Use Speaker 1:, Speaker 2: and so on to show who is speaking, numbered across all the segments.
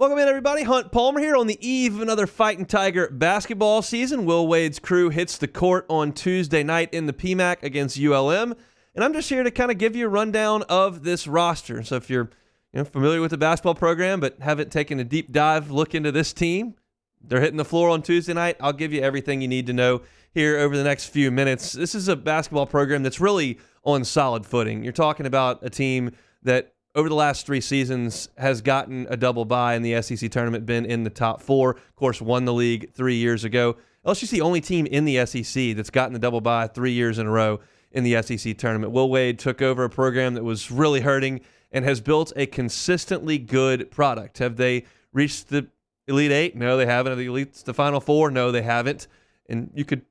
Speaker 1: Welcome in, everybody. Hunt Palmer here on the eve of another Fighting Tiger basketball season. Will Wade's crew hits the court on Tuesday night in the PMAC against ULM, and I'm just here to kind of give you a rundown of this roster. So if you're familiar with the basketball program but haven't taken a deep dive look into this team, they're hitting the floor on Tuesday night. I'll give you everything you need to know here over the next few minutes. This is a basketball program that's really on solid footing. You're talking about a team that over the last 3 seasons has gotten a double bye in the SEC tournament, been in the top 4, of course, won the league 3 years ago. LSU's the only team in the SEC that's gotten the double bye 3 years in a row in the SEC tournament. Will Wade took over a program that was really hurting and has built a consistently good product. Have they reached the Elite 8? No, they haven't. Have the the Final 4? No, they haven't. And you could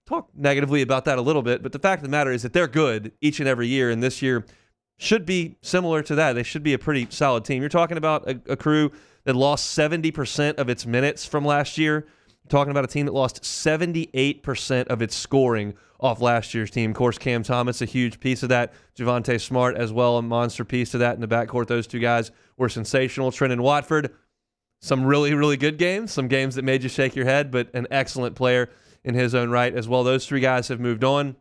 Speaker 1: talk negatively about that a little bit, but the fact of the matter is that they're good each and every year, and this year should be similar to that. They should be a pretty solid team. You're talking about a crew that lost 70% of its minutes from last year. You're talking about a team that lost 78% of its scoring off last year's team. Of course, Cam Thomas, a huge piece of that. Javonte Smart as well, a monster piece of that in the backcourt. Those two guys were sensational. Trenton Watford, some really, really good games, some games that made you shake your head, but an excellent player in his own right as well. Those 3 guys have moved on,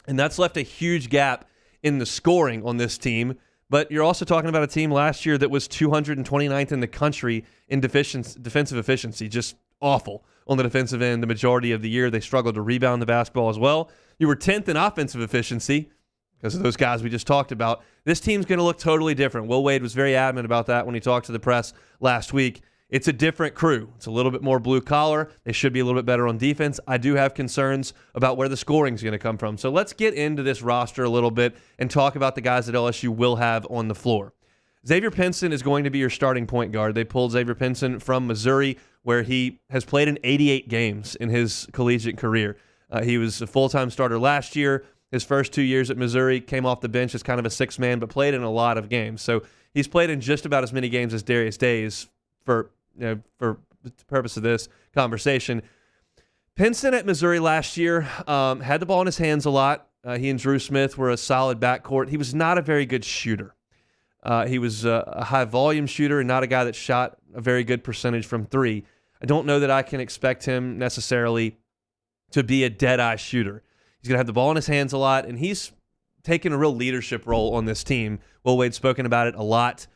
Speaker 1: and that's left a huge gap in the scoring on this team. But you're also talking about a team last year that was 229th in the country in defensive efficiency, just awful on the defensive end the majority of the year. They struggled to rebound the basketball as well. You were 10th in offensive efficiency because of those guys we just talked about. This team's going to look totally different. Will Wade was very adamant about that when he talked to the press last week. It's a different crew. It's a little bit more blue collar. They should be a little bit better on defense. I do have concerns about where the scoring is going to come from. So let's get into this roster a little bit and talk about the guys that LSU will have on the floor. Xavier Pinson is going to be your starting point guard. They pulled Xavier Pinson from Missouri, where he has played in 88 games in his collegiate career. He was a full-time starter last year. His first 2 years at Missouri, came off the bench as kind of a 6-man, but played in a lot of games. So he's played in just about as many games as Darius Days for the purpose of this conversation. Pinson at Missouri last year had the ball in his hands a lot. He and Drew Smith were a solid backcourt. He was not a very good shooter. He was a high-volume shooter and not a guy that shot a very good percentage from 3. I don't know that I can expect him necessarily to be a dead-eye shooter. He's going to have the ball in his hands a lot, and he's taken a real leadership role on this team. Will Wade's spoken about it a lot.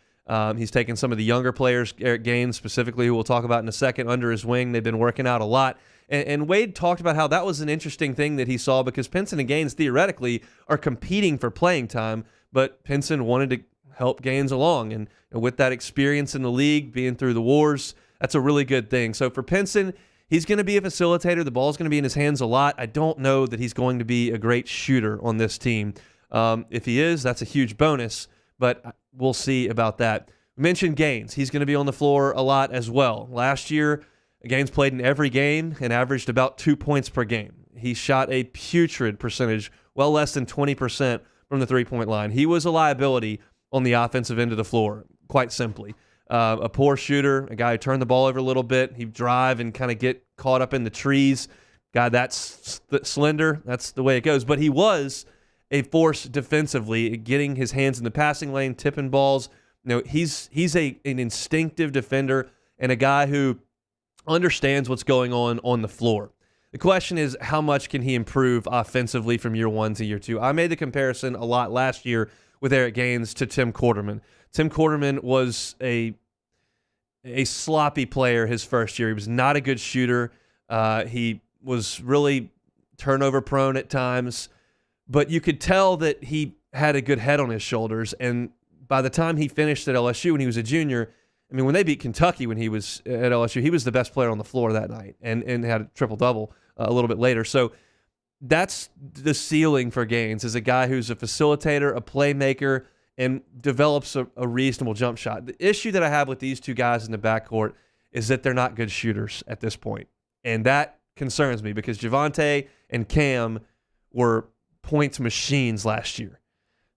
Speaker 1: He's taken some of the younger players, Eric Gaines specifically, who we'll talk about in a second, under his wing. They've been working out a lot. And Wade talked about how that was an interesting thing that he saw because Pinson and Gaines theoretically are competing for playing time, but Pinson wanted to help Gaines along. And with that experience in the league, being through the wars, that's a really good thing. So for Pinson, he's going to be a facilitator. The ball's going to be in his hands a lot. I don't know that he's going to be a great shooter on this team. If he is, that's a huge bonus, but we'll see about that. We mentioned Gaines. He's going to be on the floor a lot as well. Last year, Gaines played in every game and averaged about 2 points per game. He shot a putrid percentage, well less than 20% from the three-point line. He was a liability on the offensive end of the floor, quite simply. A poor shooter, a guy who turned the ball over a little bit. He'd drive and kind of get caught up in the trees. Guy that's slender. That's the way it goes. But he was a force defensively, getting his hands in the passing lane, tipping balls. He's an instinctive defender and a guy who understands what's going on the floor. The question is, how much can he improve offensively from year 1 to year 2? I made the comparison a lot last year with Eric Gaines to Tim Quarterman. Tim Quarterman was a sloppy player his first year. He was not a good shooter. He was really turnover prone at times. But you could tell that he had a good head on his shoulders. And by the time he finished at LSU when he was a junior, I mean, when they beat Kentucky when he was at LSU, he was the best player on the floor that night and had a triple-double a little bit later. So that's the ceiling for Gaines, is a guy who's a facilitator, a playmaker, and develops a reasonable jump shot. The issue that I have with these 2 guys in the backcourt is that they're not good shooters at this point. And that concerns me because Javonte and Cam were points machines last year.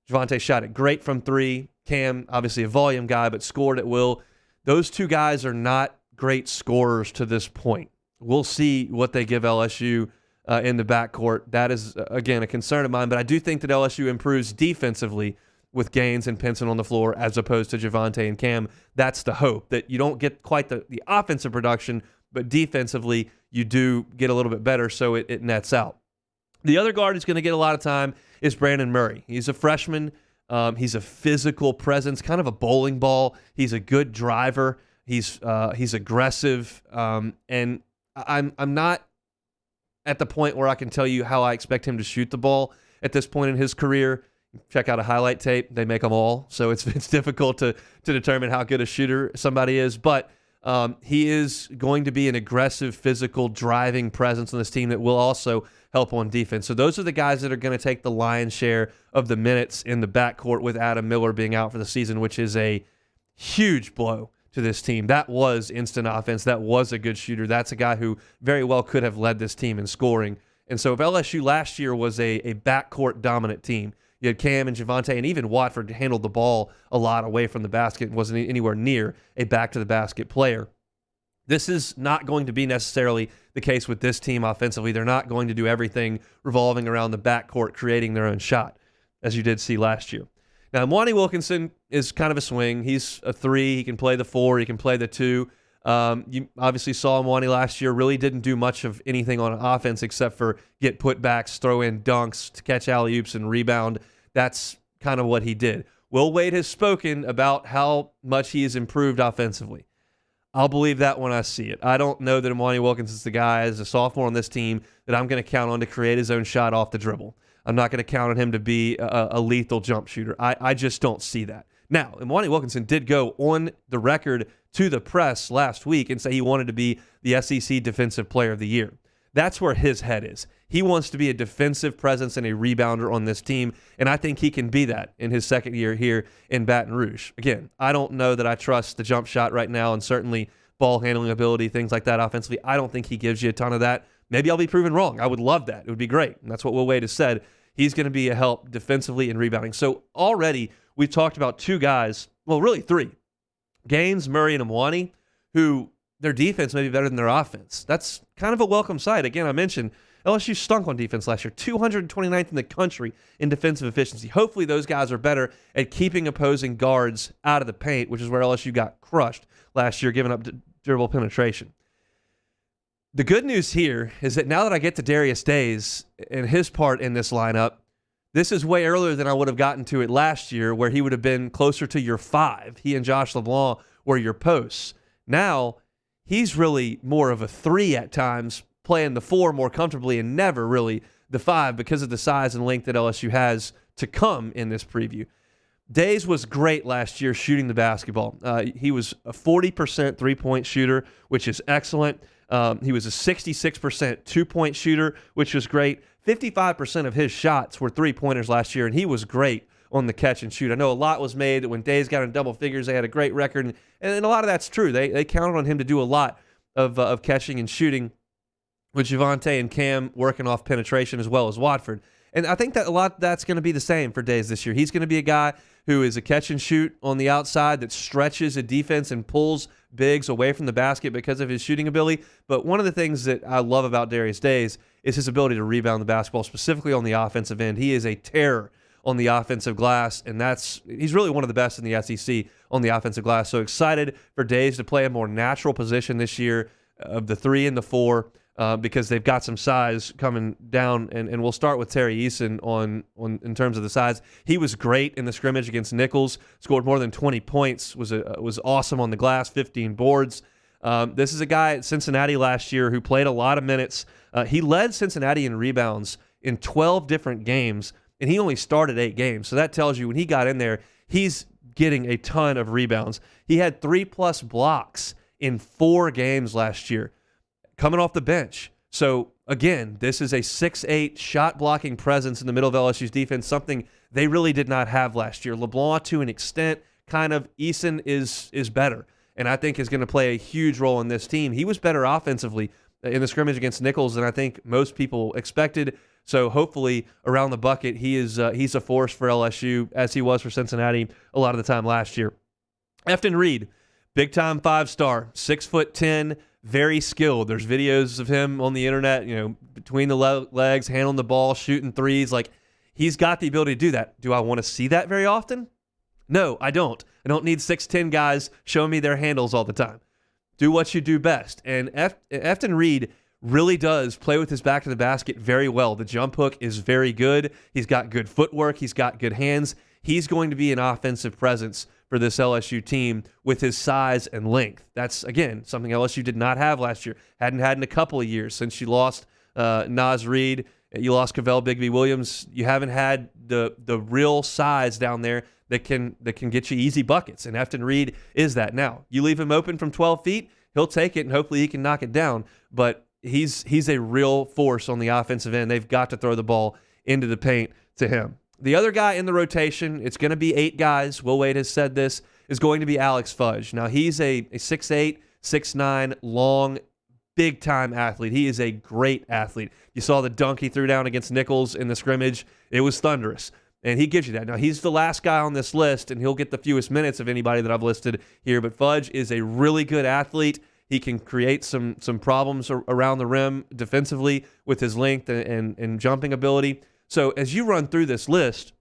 Speaker 1: Javonte shot it great from 3. Cam, obviously a volume guy, but scored at will. Those 2 guys are not great scorers to this point. We'll see what they give LSU in the backcourt. That is, again, a concern of mine, but I do think that LSU improves defensively with Gaines and Pinson on the floor as opposed to Javonte and Cam. That's the hope, that you don't get quite the offensive production, but defensively you do get a little bit better, so it nets out. The other guard who's going to get a lot of time is Brandon Murray. He's a freshman. He's a physical presence, kind of a bowling ball. He's a good driver. He's aggressive, and I'm not at the point where I can tell you how I expect him to shoot the ball at this point in his career. Check out a highlight tape; they make them all, so it's difficult to determine how good a shooter somebody is. But he is going to be an aggressive, physical, driving presence on this team that will also help on defense. So those are the guys that are going to take the lion's share of the minutes in the backcourt, with Adam Miller being out for the season, which is a huge blow to this team. That was instant offense. That was a good shooter. That's a guy who very well could have led this team in scoring. And so if LSU last year was a backcourt dominant team, you had Cam and Javonte, and even Watford handled the ball a lot away from the basket and wasn't anywhere near a back-to-the-basket player. This is not going to be necessarily the case with this team offensively. They're not going to do everything revolving around the backcourt, creating their own shot, as you did see last year. Now, Mwani Wilkinson is kind of a swing. He's a 3. He can play the 4. He can play the 2. You obviously saw Mwani last year. Really didn't do much of anything on offense except for get putbacks, throw in dunks, to catch alley-oops, and rebound. That's kind of what he did. Will Wade has spoken about how much he has improved offensively. I'll believe that when I see it. I don't know that Mwani Wilkinson's the guy as a sophomore on this team that I'm going to count on to create his own shot off the dribble. I'm not going to count on him to be a lethal jump shooter. I just don't see that. Now, Mwani Wilkinson did go on the record to the press last week and say he wanted to be the SEC Defensive Player of the Year. That's where his head is. He wants to be a defensive presence and a rebounder on this team, and I think he can be that in his second year here in Baton Rouge. Again, I don't know that I trust the jump shot right now, and certainly ball handling ability, things like that offensively. I don't think he gives you a ton of that. Maybe I'll be proven wrong. I would love that. It would be great, and that's what Will Wade has said. He's going to be a help defensively and rebounding. So already we've talked about 2 guys, well, really 3, Gaines, Murray, and Mwani, who their defense may be better than their offense. That's kind of a welcome sight. Again, I mentioned LSU stunk on defense last year, 229th in the country in defensive efficiency. Hopefully those guys are better at keeping opposing guards out of the paint, which is where LSU got crushed last year, giving up dribble penetration. The good news here is that now that I get to Darius Days and his part in this lineup, this is way earlier than I would have gotten to it last year, where he would have been closer to your 5. He and Josh LeBlanc were your posts. Now, he's really more of a 3 at times, playing the 4 more comfortably and never really the 5 because of the size and length that LSU has to come in this preview. Days was great last year shooting the basketball. He was a 40% three-point shooter, which is excellent. He was a 66% two-point shooter, which was great. 55% of his shots were three-pointers last year, and he was great on the catch and shoot. I know a lot was made when Days got in double figures. They had a great record, and a lot of that's true. They counted on him to do a lot of catching and shooting, with Javonte and Cam working off penetration as well as Watford. And I think that a lot that's going to be the same for Days this year. He's going to be a guy who is a catch and shoot on the outside that stretches a defense and pulls bigs away from the basket because of his shooting ability. But one of the things that I love about Darius Days is his ability to rebound the basketball, specifically on the offensive end. He is a terror on the offensive glass, and he's really one of the best in the SEC on the offensive glass. So excited for Days to play a more natural position this year of the 3 and the 4. Because they've got some size coming down, and we'll start with Terry Easton on in terms of the size. He was great in the scrimmage against Nichols, scored more than 20 points, was awesome on the glass, 15 boards. This is a guy at Cincinnati last year who played a lot of minutes. He led Cincinnati in rebounds in 12 different games, and he only started 8 games. So that tells you when he got in there, he's getting a ton of rebounds. He had 3+ blocks in 4 games last year, coming off the bench. So, again, this is a 6'8" shot-blocking presence in the middle of LSU's defense, something they really did not have last year. LeBlanc, to an extent, kind of. Easton is better, and I think is going to play a huge role in this team. He was better offensively in the scrimmage against Nichols than I think most people expected. So, hopefully, around the bucket, he's a force for LSU, as he was for Cincinnati a lot of the time last year. Efton Reed, big-time 5-star, 6'10", very skilled. There's videos of him on the internet, between the legs, handling the ball, shooting threes. Like, he's got the ability to do that. Do I want to see that very often? No, I don't. I don't need 6'10 guys showing me their handles all the time. Do what you do best. And Efton Reed really does play with his back to the basket very well. The jump hook is very good. He's got good footwork. He's got good hands. He's going to be an offensive presence for this LSU team with his size and length. That's, again, something LSU did not have last year. Hadn't had in a couple of years since you lost Naz Reid. You lost Cavell Bigby Williams. You haven't had the real size down there that can get you easy buckets. And Efton Reed is that. Now, you leave him open from 12 feet, he'll take it, and hopefully he can knock it down. But he's a real force on the offensive end. They've got to throw the ball into the paint to him. The other guy in the rotation, it's going to be 8 guys. Will Wade has said this, is going to be Alex Fudge. Now, he's a 6'8", 6'9", long, big-time athlete. He is a great athlete. You saw the dunk he threw down against Nichols in the scrimmage. It was thunderous, and he gives you that. Now, he's the last guy on this list, and he'll get the fewest minutes of anybody that I've listed here, but Fudge is a really good athlete. He can create some problems around the rim defensively with his length and jumping ability. So as you run through this list,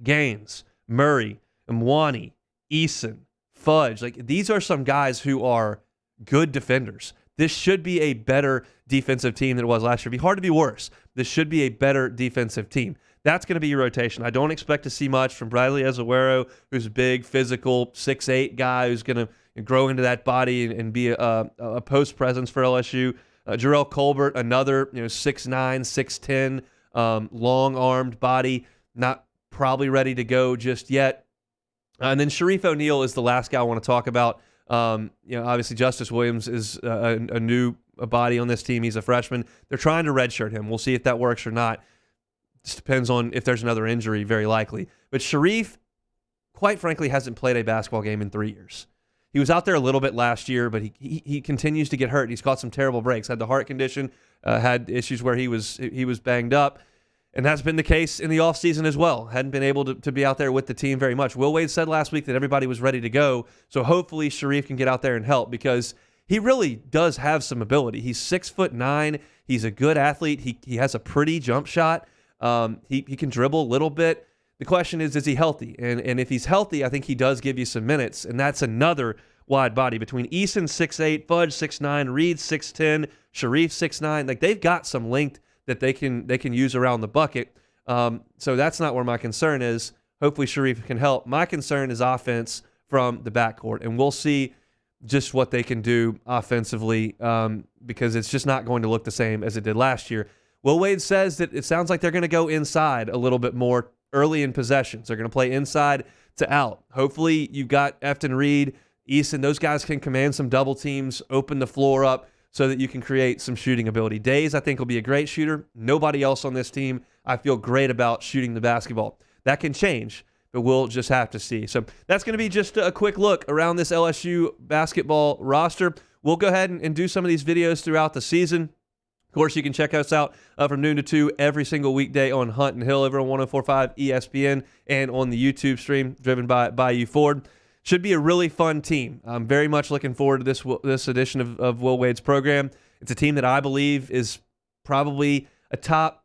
Speaker 1: Gaines, Murray, Mwani, Easton, Fudge, like these are some guys who are good defenders. This should be a better defensive team than it was last year. It'd be hard to be worse. This should be a better defensive team. That's going to be your rotation. I don't expect to see much from Bradley Azuero, who's a big, physical, 6'8" guy who's going to grow into that body and be a post presence for LSU. Jarrell Colbert, another 6'9", 6'10", long-armed body, not probably ready to go just yet. And then Sharif O'Neil is the last guy I want to talk about. Obviously Justice Williams is a new body on this team. He's a freshman. They're trying to redshirt him. We'll see if that works or not. Just depends on if there's another injury, very likely. But Sharif, quite frankly, hasn't played a basketball game in 3 years. He was out there a little bit last year, but he continues to get hurt. He's caught some terrible breaks. Had the heart condition, had issues where he was banged up, and that's been the case in the offseason as well. Hadn't been able to be out there with the team very much. Will Wade said last week that everybody was ready to go, so hopefully Sharif can get out there and help because he really does have some ability. He's 6'9". He's a good athlete. He has a pretty jump shot. He can dribble a little bit. The question is he healthy? And if he's healthy, I think he does give you some minutes, and that's another wide body. Between Easton 6'8", Fudge 6'9", Reed 6'10", Sharif 6'9", like they've got some length that they can use around the bucket. So that's not where my concern is. Hopefully Sharif can help. My concern is offense from the backcourt, and we'll see just what they can do offensively because it's just not going to look the same as it did last year. Will Wade says that it sounds like they're going to go inside a little bit more early in possessions. They're going to play inside to out. Hopefully you've got Efton Reed, Easton. Those guys can command some double teams, open the floor up so that you can create some shooting ability. Days, I think, will be a great shooter. Nobody else on this team I feel great about shooting the basketball. That can change, but we'll just have to see. So that's going to be just a quick look around this LSU basketball roster. We'll go ahead and do some of these videos throughout the season. Of course, you can check us out from noon to 2 every single weekday on Hunt and Hill over on 104.5 ESPN and on the YouTube stream driven by you Ford. Should be a really fun team. I'm very much looking forward to this edition of Will Wade's program. It's a team that I believe is probably a top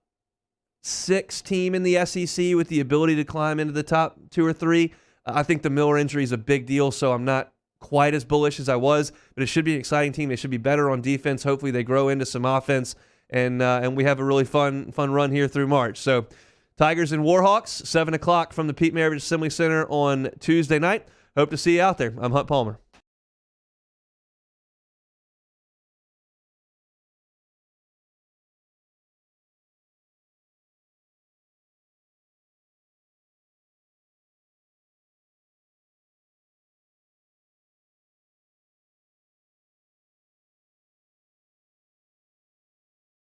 Speaker 1: 6 team in the SEC with the ability to climb into the top 2 or 3. I think the Miller injury is a big deal, so I'm not quite as bullish as I was, but it should be an exciting team. They should be better on defense. Hopefully they grow into some offense, and we have a really fun run here through March. So Tigers and Warhawks, 7 o'clock from the Pete Maravich Assembly Center on Tuesday night. Hope to see you out there. I'm Hunt Palmer.